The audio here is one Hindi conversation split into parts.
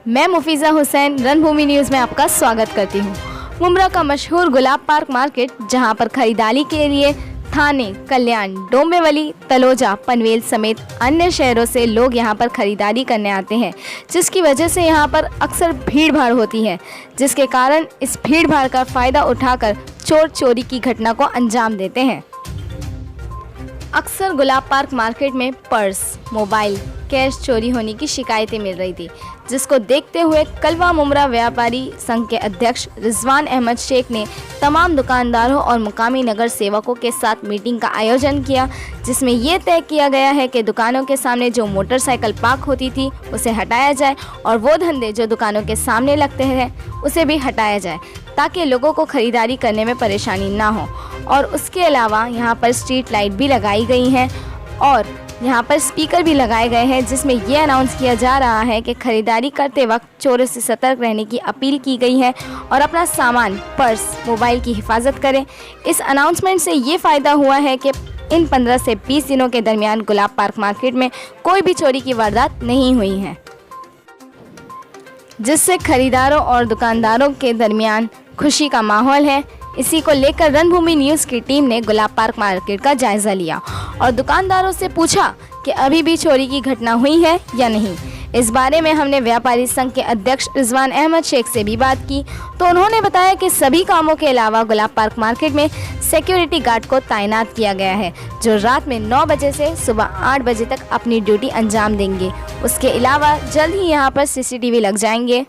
मैं मुफीज़ा हुसैन रणभूमि न्यूज़ में आपका स्वागत करती हूँ। मुमरा का मशहूर गुलाब पार्क मार्केट, जहाँ पर खरीदारी के लिए थाने, कल्याण, डोंबिवली, तलोजा, पनवेल समेत अन्य शहरों से लोग यहाँ पर खरीदारी करने आते हैं, जिसकी वजह से यहाँ पर अक्सर भीड़ भाड़ होती है, जिसके कारण इस भीड़ भाड़ का फ़ायदा उठाकर चोर चोरी की घटना को अंजाम देते हैं। अक्सर गुलाब पार्क मार्केट में पर्स, मोबाइल, कैश चोरी होने की शिकायतें मिल रही थी, जिसको देखते हुए कलवा मुमरा व्यापारी संघ के अध्यक्ष रिजवान अहमद शेख ने तमाम दुकानदारों और मुकामी नगर सेवकों के साथ मीटिंग का आयोजन किया, जिसमें ये तय किया गया है कि दुकानों के सामने जो मोटरसाइकिल पार्क होती थी उसे हटाया जाए और वो धंधे जो दुकानों के सामने लगते हैं उसे भी हटाया जाए, ताकि लोगों को खरीदारी करने में परेशानी ना हो। और उसके अलावा यहाँ पर स्ट्रीट लाइट भी लगाई गई हैं और यहाँ पर स्पीकर भी लगाए गए हैं, जिसमें ये अनाउंस किया जा रहा है कि खरीदारी करते वक्त चोरों से सतर्क रहने की अपील की गई है और अपना सामान, पर्स, मोबाइल की हिफाजत करें। इस अनाउंसमेंट से ये फ़ायदा हुआ है कि इन 15 से 20 दिनों के दरमियान गुलाब पार्क मार्केट में कोई भी चोरी की वारदात नहीं हुई है, जिससे खरीदारों और दुकानदारों के दरमियान खुशी का माहौल है। इसी को लेकर रणभूमि न्यूज़ की टीम ने गुलाब पार्क मार्केट का जायज़ा लिया और दुकानदारों से पूछा कि अभी भी चोरी की घटना हुई है या नहीं। इस बारे में हमने व्यापारी संघ के अध्यक्ष रिजवान अहमद शेख से भी बात की, तो उन्होंने बताया कि सभी कामों के अलावा गुलाब पार्क मार्केट में सिक्योरिटी गार्ड को तैनात किया गया है, जो रात में 9 बजे से सुबह 8 बजे तक अपनी ड्यूटी अंजाम देंगे। उसके अलावा जल्द ही यहाँ पर CCTV लग जाएंगे।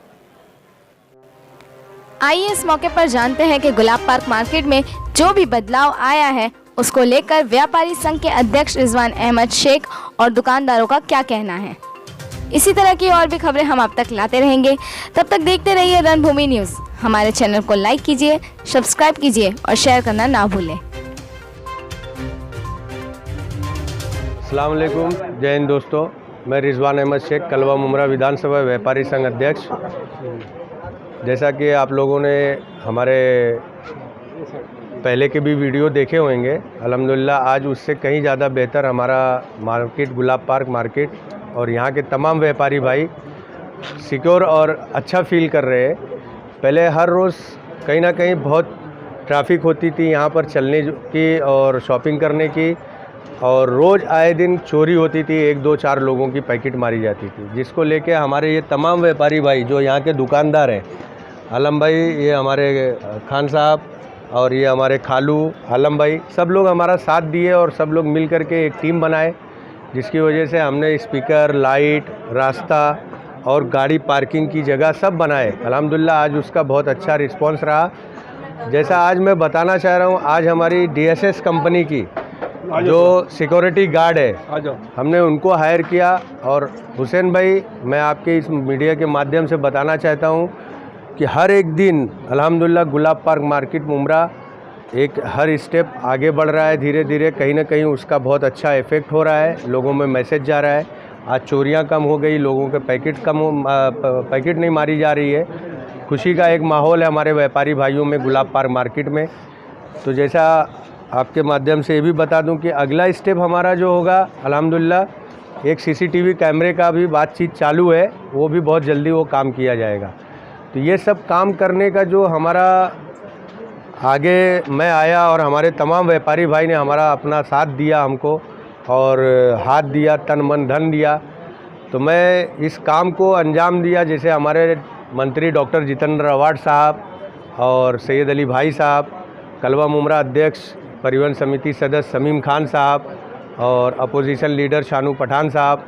आइए इस मौके पर जानते हैं कि गुलाब पार्क मार्केट में जो भी बदलाव आया है उसको लेकर व्यापारी संघ के अध्यक्ष रिजवान अहमद शेख और दुकानदारों का क्या कहना है। इसी तरह की और भी खबरें हम आप तक लाते रहेंगे। तब तक देखते रहिए रणभूमि न्यूज़। हमारे चैनल को लाइक कीजिए, सब्सक्राइब कीजिए और शेयर करना ना भूलें। अस्सलाम वालेकुम, जय हिंद दोस्तों। मैं रिजवान अहमद शेख, कलवा मुमरा विधानसभा व्यापारी संघ अध्यक्ष। जैसा कि आप लोगों ने हमारे पहले के भी वीडियो देखे होंगे, अल्हम्दुलिल्लाह आज उससे कहीं ज़्यादा बेहतर हमारा मार्केट, गुलाब पार्क मार्केट और यहाँ के तमाम व्यापारी भाई सिक्योर और अच्छा फील कर रहे हैं। पहले हर रोज़ कहीं ना कहीं बहुत ट्रैफिक होती थी यहाँ पर चलने की और शॉपिंग करने की, और रोज़ आए दिन चोरी होती थी, 1, 2, 4 लोगों की पैकेट मारी जाती थी, जिसको लेके हमारे ये तमाम व्यापारी भाई जो यहाँ के दुकानदार हैं, आलम भाई, ये हमारे खान साहब और ये हमारे खालू आलम भाई, सब लोग हमारा साथ दिए और सब लोग मिल कर के एक टीम बनाए, जिसकी वजह से हमने स्पीकर, लाइट, रास्ता और गाड़ी पार्किंग की जगह सब बनाए। अल्हम्दुलिल्लाह आज उसका बहुत अच्छा रिस्पांस रहा। जैसा आज मैं बताना चाह रहा हूँ, आज हमारी DSS कंपनी की जो सिक्योरिटी गार्ड है, हमने उनको हायर किया। और हुसैन भाई, मैं आपके इस मीडिया के माध्यम से बताना चाहता हूँ कि हर एक दिन अल्हम्दुलिल्लाह गुलाब पार्क मार्केट मुमरा एक हर स्टेप आगे बढ़ रहा है। धीरे धीरे कहीं ना कहीं उसका बहुत अच्छा इफ़ेक्ट हो रहा है, लोगों में मैसेज जा रहा है। आज चोरियां कम हो गई, लोगों के पैकेट नहीं मारी जा रही है। खुशी का एक माहौल है हमारे व्यापारी भाइयों में गुलाब पार्क मार्केट में। तो जैसा आपके माध्यम से ये भी बता दूं कि अगला स्टेप हमारा जो होगा, अल्हम्दुलिल्लाह एक CCTV कैमरे का भी बातचीत चालू है, वो भी बहुत जल्दी वो काम किया जाएगा। तो ये सब काम करने का जो हमारा आगे मैं आया और हमारे तमाम व्यापारी भाई ने हमारा अपना साथ दिया हमको और हाथ दिया, तन मन धन दिया, तो मैं इस काम को अंजाम दिया। जैसे हमारे मंत्री डॉक्टर जितेंद्र अवार्ड साहब और सैयद अली भाई साहब, कलवा मुमरा अध्यक्ष परिवहन समिति सदस्य समीम खान साहब और अपोजिशन लीडर शानू पठान साहब,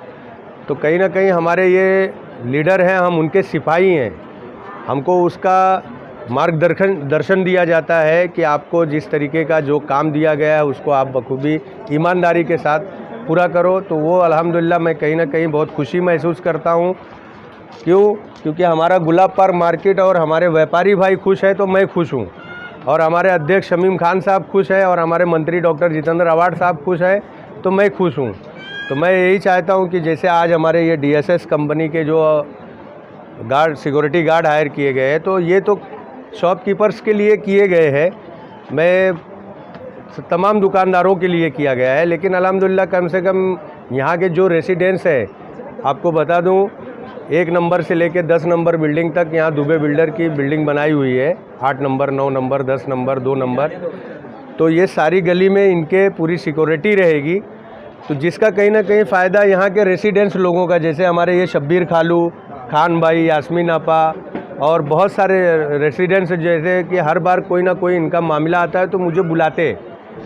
तो कहीं ना कहीं हमारे ये लीडर हैं, हम उनके सिपाही हैं। हमको उसका मार्गदर्शन दिया जाता है कि आपको जिस तरीके का जो काम दिया गया है उसको आप बखूबी ईमानदारी के साथ पूरा करो। तो वो अल्हम्दुलिल्लाह मैं कहीं ना कहीं बहुत खुशी महसूस करता हूँ। क्योंकि हमारा गुलाब पार्क मार्केट और हमारे व्यापारी भाई खुश है तो मैं खुश हूँ, और हमारे अध्यक्ष शमीम खान साहब खुश है और हमारे मंत्री डॉक्टर जितेंद्र अवार्ड साहब खुश है तो मैं खुश हूँ। तो मैं यही चाहता हूँ कि जैसे आज हमारे ये DSS कंपनी के जो गार्ड, सिक्योरिटी गार्ड हायर किए गए हैं, तो ये तो शॉपकीपर्स के लिए किए गए हैं, मैं तमाम दुकानदारों के लिए किया गया है, लेकिन अल्हम्दुलिल्लाह कम से कम यहाँ के जो रेसिडेंट्स हैं, आपको बता दूँ 1 नंबर से लेके 10 नंबर बिल्डिंग तक यहाँ दुबे बिल्डर की बिल्डिंग बनाई हुई है। 8 नंबर, 9 नंबर, 10 नंबर, 2 नंबर। तो ये सारी गली में इनके पूरी सिक्योरिटी रहेगी। तो जिसका कहीं ना कहीं फ़ायदा यहाँ के रेसिडेंट्स लोगों का, जैसे हमारे ये शब्बीर खालू, खान भाई, यास्मीन आपा और बहुत सारे रेसिडेंट्स, जैसे कि हर बार कोई ना कोई इनका मामला आता है तो मुझे बुलाते।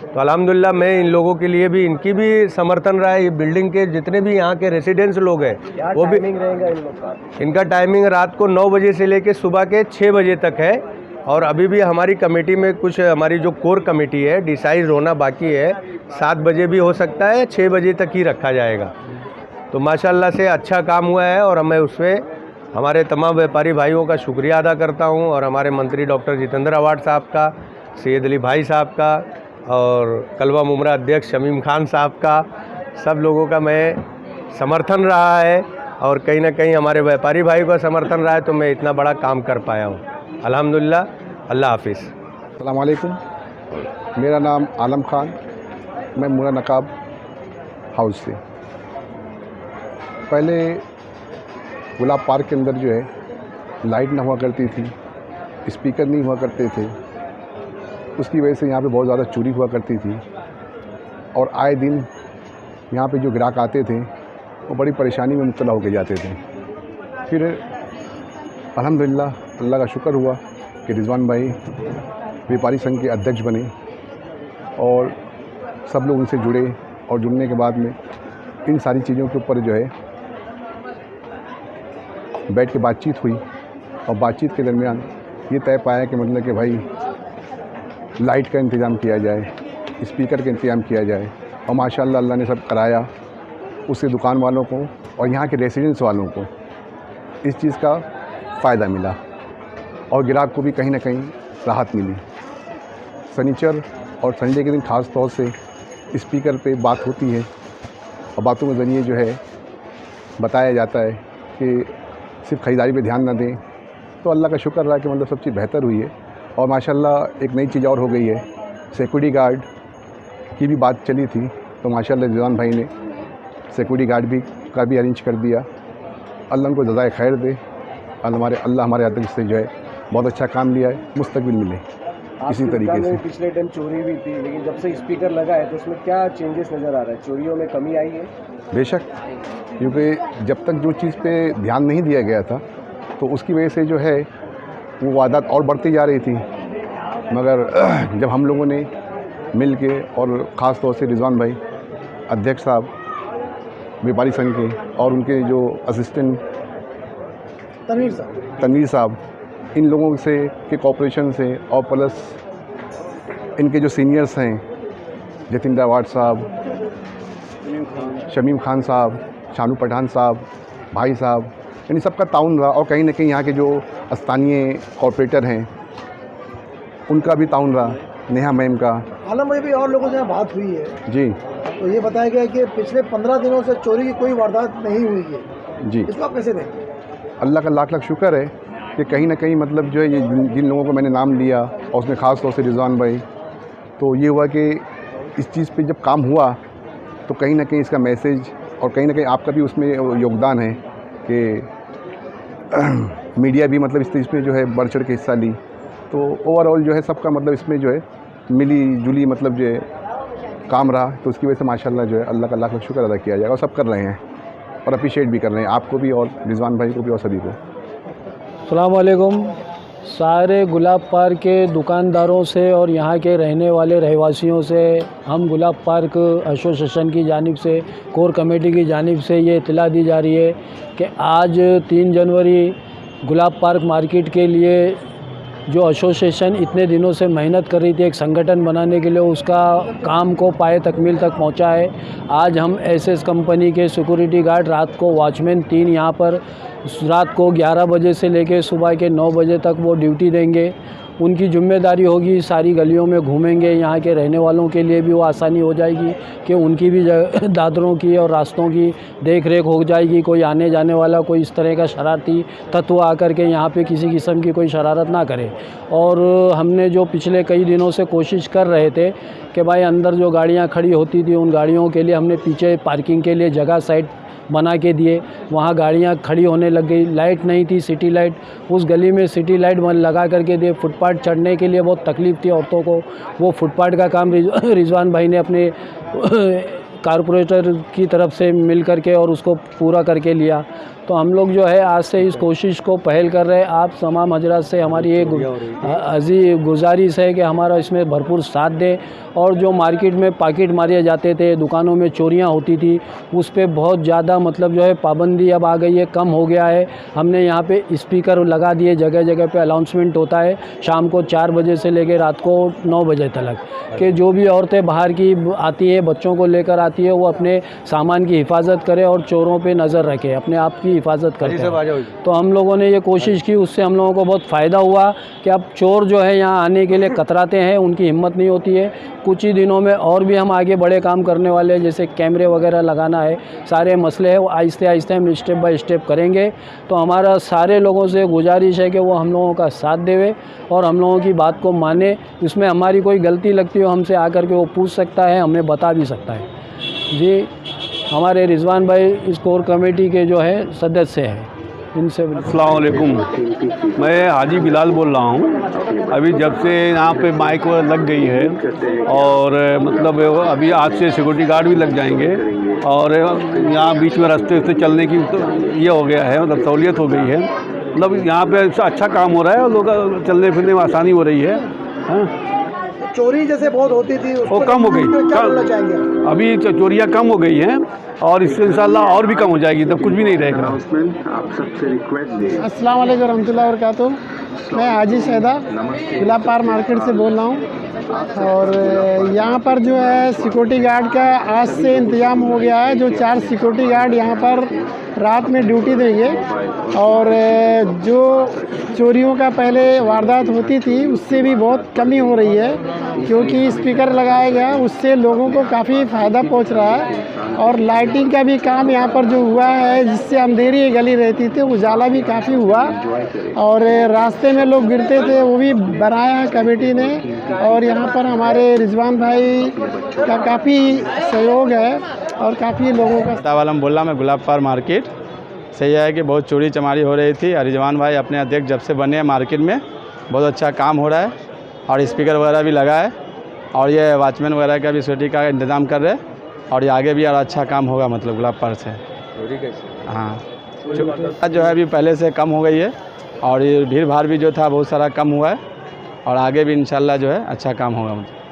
तो अल्हम्दुलिल्लाह मैं इन लोगों के लिए भी, इनकी भी समर्थन रहा है। ये बिल्डिंग के जितने भी यहाँ के रेसिडेंट्स लोग हैं वो भी, रहेगा इन लोग का? इनका टाइमिंग रात को 9 बजे से लेके सुबह के 6 बजे तक है। और अभी भी हमारी कमेटी में कुछ, हमारी जो कोर कमेटी है, डिसाइड होना बाकी है। 7 बजे भी हो सकता है, 6 बजे तक ही रखा जाएगा। तो माशाल्लाह से अच्छा काम हुआ है और मैं उसमें हमारे तमाम व्यापारी भाइयों का शुक्रिया अदा करता हूं, और हमारे मंत्री डॉक्टर जितेंद्र अवाड साहब का, सैयद अली भाई साहब का, और कलवा मुमरा अध्यक्ष शमीम खान साहब का, सब लोगों का मैं समर्थन रहा है। और कहीं ना कहीं हमारे व्यापारी भाइयों का समर्थन रहा है, तो मैं इतना बड़ा काम कर पाया हूँ। अल्हम्दुलिल्लाह। अल्लाह हाफिज़। अस्सलाम वालेकुम। मेरा नाम आलम खान, मैं मुरा नकाब हाउस से। पहले गुलाब पार्क के अंदर जो है लाइट ना हुआ करती थी, स्पीकर नहीं हुआ करते थे, उसकी वजह से यहाँ पे बहुत ज़्यादा चोरी हुआ करती थी। और आए दिन यहाँ पे जो ग्राहक आते थे वो बड़ी परेशानी में मुब्तला होकर जाते थे। फिर अल्हम्दुलिल्लाह अल्लाह का शुक्र हुआ कि रिजवान भाई व्यापारी संघ के अध्यक्ष बने और सब लोग उनसे जुड़े, और जुड़ने के बाद में इन सारी चीज़ों के ऊपर जो है बैठ के बातचीत हुई। और बातचीत के दरमियान ये तय पाया कि मतलब कि भाई लाइट का इंतज़ाम किया जाए, स्पीकर का इंतज़ाम किया जाए। और माशाल्लाह अल्लाह ने सब कराया। उससे दुकान वालों को और यहाँ के रेसिडेंट्स वालों को इस चीज़ का फ़ायदा मिला, और ग्राहक को भी कहीं ना कहीं राहत मिली। सनीचर और संडे के दिन ख़ास तौर से स्पीकर पे बात होती है, और बातों के ज़रिए जो है बताया जाता है कि सिर्फ ख़रीदारी पे ध्यान न दें। तो अल्लाह का शुक्र रहा कि मतलब सब चीज़ बेहतर हुई है। और माशाल्लाह एक नई चीज़ और हो गई है, सिक्योरिटी गार्ड की भी बात चली थी, तो माशाल्लाह रिजवान भाई ने सिक्योरिटी गार्ड भी अरेंज कर दिया। अल्लाह उनको जज़ाए खैर दे। अल्लाह हमारे अध्यक्ष से जो है बहुत अच्छा काम लिया है, मुस्तकबिल मिले इसी तरीके से। पिछले टाइम चोरी भी थी, लेकिन जब से स्पीकर लगा है तो उसमें क्या चेंजेस नज़र आ रहा है? चोरियों में कमी आई है? बेशक, क्योंकि जब तक जो चीज़ पे ध्यान नहीं दिया गया था तो उसकी वजह से जो है वो वारदात और बढ़ती जा रही थी। मगर जब हम लोगों ने मिल के, और ख़ास तौर से रिजवान भाई अध्यक्ष साहब व्यापारी संघ के, और उनके जो असिस्टेंट तनवीर साहब, इन लोगों से के कॉपरेशन से, और प्लस इनके जो सीनियर्स हैं जितेंद्र अवाड साहब, शमीम खान साहब, शानू पठान साहब, भाई साहब, इन सबका ताउन रहा। और कहीं ना कहीं यहाँ के जो स्थानीय कॉर्पोरेटर हैं उनका भी ताउन रहा, नेहा मैम का। आलम भाई भी और लोगों से बात हुई है जी। तो ये बताया गया कि पिछले 15 दिनों से चोरी की कोई वारदात नहीं हुई है जी। इसको आप कैसे देखें? अल्लाह का लाख लाख शुक्र है कि कहीं ना कहीं मतलब जो है ये जिन लोगों को मैंने नाम लिया, और उसमें ख़ास तौर से रिजवान भाई, तो ये हुआ कि इस चीज़ पे जब काम हुआ तो कहीं ना कहीं इसका मैसेज, और कहीं ना कहीं आपका भी उसमें योगदान है कि मीडिया भी मतलब इस चीज़ में जो है बढ़ चढ़ के हिस्सा ली। तो ओवरऑल जो है सबका मतलब इसमें जो है मिली जुली मतलब जो है काम रहा। तो उसकी वजह से माशाल्लाह जो है अल्लाह का लाख लाख शुक्र अदा किया जाएगा, और सब कर रहे हैं और अप्रिशिएट भी कर रहे हैं, आपको भी और रिजवान भाई को भी और सभी को। अस्सलाम वालेकुम। सारे गुलाब पार्क के दुकानदारों से और यहाँ के रहने वाले रहवासियों से हम गुलाब पार्क एसोसिएशन की जानिब से, कोर कमेटी की जानिब से ये इत्तला दी जा रही है कि आज 3 जनवरी गुलाब पार्क मार्केट के लिए जो एसोसिएशन इतने दिनों से मेहनत कर रही थी एक संगठन बनाने के लिए, उसका काम को पाए तकमील तक पहुंचा है। आज हम एसएस कंपनी के सिक्योरिटी गार्ड, रात को वॉचमैन 3 यहाँ पर रात को 11 बजे से लेकर सुबह के 9 बजे तक वो ड्यूटी देंगे। उनकी जिम्मेदारी होगी, सारी गलियों में घूमेंगे। यहाँ के रहने वालों के लिए भी वो आसानी हो जाएगी कि उनकी भी दादरों की और रास्तों की देख रेख हो जाएगी। कोई आने जाने वाला कोई इस तरह का शरारती तत्व आकर के यहाँ पे किसी किस्म की कोई शरारत ना करे। और हमने जो पिछले कई दिनों से कोशिश कर रहे थे कि भाई अंदर जो गाड़ियाँ खड़ी होती थी उन गाड़ियों के लिए हमने पीछे पार्किंग के लिए जगह साइड बना के दिए। वहाँ गाड़ियाँ खड़ी होने लग गई, लाइट नहीं थी, सिटी लाइट, उस गली में सिटी लाइट लगा करके दिए। फुटपाथ चढ़ने के लिए बहुत तकलीफ़ थी औरतों को, वो फुटपाथ का काम रिजवान भाई ने अपने कारपोरेटर की तरफ से मिल करके और उसको पूरा करके लिया। तो हम लोग जो है आज से इस कोशिश को पहल कर रहे हैं। आप तमाम हजरात से हमारी ये अजीब गुजारिश है कि हमारा इसमें भरपूर साथ दें। और जो मार्केट में पॉकेट मारे जाते थे, दुकानों में चोरियां होती थी, उस पे बहुत ज़्यादा मतलब जो है पाबंदी अब आ गई है, कम हो गया है। हमने यहाँ पे स्पीकर लगा दिए, जगह जगह पे अनाउंसमेंट होता है शाम को 4 बजे से लेकर रात को 9 बजे तक कि जो भी औरतें बाहर की आती है, बच्चों को लेकर आती है, वो अपने सामान की हिफाजत करें और चोरों पे नज़र रखें, अपने आप की हिफाजत करें। तो हम लोगों ने ये कोशिश की, उससे हम लोगों को बहुत फ़ायदा हुआ कि अब चोर जो है यहाँ आने के लिए कतराते हैं, उनकी हिम्मत नहीं होती है। कुछ ही दिनों में और भी हम आगे बड़े काम करने वाले हैं, जैसे कैमरे वगैरह लगाना है, सारे मसले हैं वो आहिस्ते आहिस्ते हम स्टेप बाय स्टेप करेंगे। तो हमारा सारे लोगों से गुजारिश है कि वो हम लोगों का साथ देवे और हम लोगों की बात को माने। इसमें हमारी कोई गलती लगती हो हमसे आकर के वो पूछ सकता है, हमें बता भी सकता है। जी, हमारे रिजवान भाई इस कोर कमेटी के जो है सदस्य हैं, इनसे। अस्सलाम वालेकुम, मैं हाजी बिलाल बोल रहा हूँ। अभी जब से यहाँ पे माइक लग गई है और मतलब अभी आज से सिक्योरिटी गार्ड भी लग जाएंगे और यहाँ बीच में रास्ते से चलने की तो ये हो गया है, मतलब सहूलियत हो गई है। मतलब यहाँ पे अच्छा काम हो रहा है और लोग चलने फिरने में आसानी हो रही है। चोरी जैसे बहुत होती थी वो कम हो गई, क्या बोलना चाहेंगे? अभी चोरियाँ कम हो गई हैं और इससे इंशाल्लाह और भी कम हो जाएगी, तब कुछ भी नहीं रहेगा। अस्सलाम वालेकुम रहमतुल्लाहि व बरकातुहू। मैं हाजी शहदा गुलाब पार्क मार्केट से बोल रहा हूँ। और यहाँ पर जो है सिक्योरिटी गार्ड का आज से इंतज़ाम हो गया है। जो 4 सिक्योरिटी गार्ड यहाँ पर रात में ड्यूटी देंगे और जो चोरियों का पहले वारदात होती थी उससे भी बहुत कमी हो रही है, क्योंकि स्पीकर लगाया गया, उससे लोगों को काफ़ी फ़ायदा पहुँच रहा है। और लाइटिंग का भी काम यहाँ पर जो हुआ है, जिससे अंधेरी गली रहती थी उजाला भी काफ़ी हुआ और रास्ते में लोग गिरते थे वो भी बनाया है कमेटी ने। और यहाँ पर हमारे रिजवान भाई का काफ़ी सहयोग है और काफ़ी लोगों का। तावालम बोला, मैं गुलाब पार्क मार्केट से। यह है कि बहुत चोरी चमारी हो रही थी और रिजवान भाई अपने अध्यक्ष जब से बने हैं मार्केट में बहुत अच्छा काम हो रहा है और स्पीकर वगैरह भी लगा है और ये वॉचमैन वगैरह का भी सिक्योरिटी का इंतज़ाम कर रहे हैं और ये आगे भी और अच्छा काम होगा मतलब गुलाब पार्क से। हाँ, जो है अभी पहले से कम हो गई है और ये भीड़ भाड़ भी जो था बहुत सारा कम हुआ है और आगे भी इंशाल्लाह जो है अच्छा काम होगा मतलब।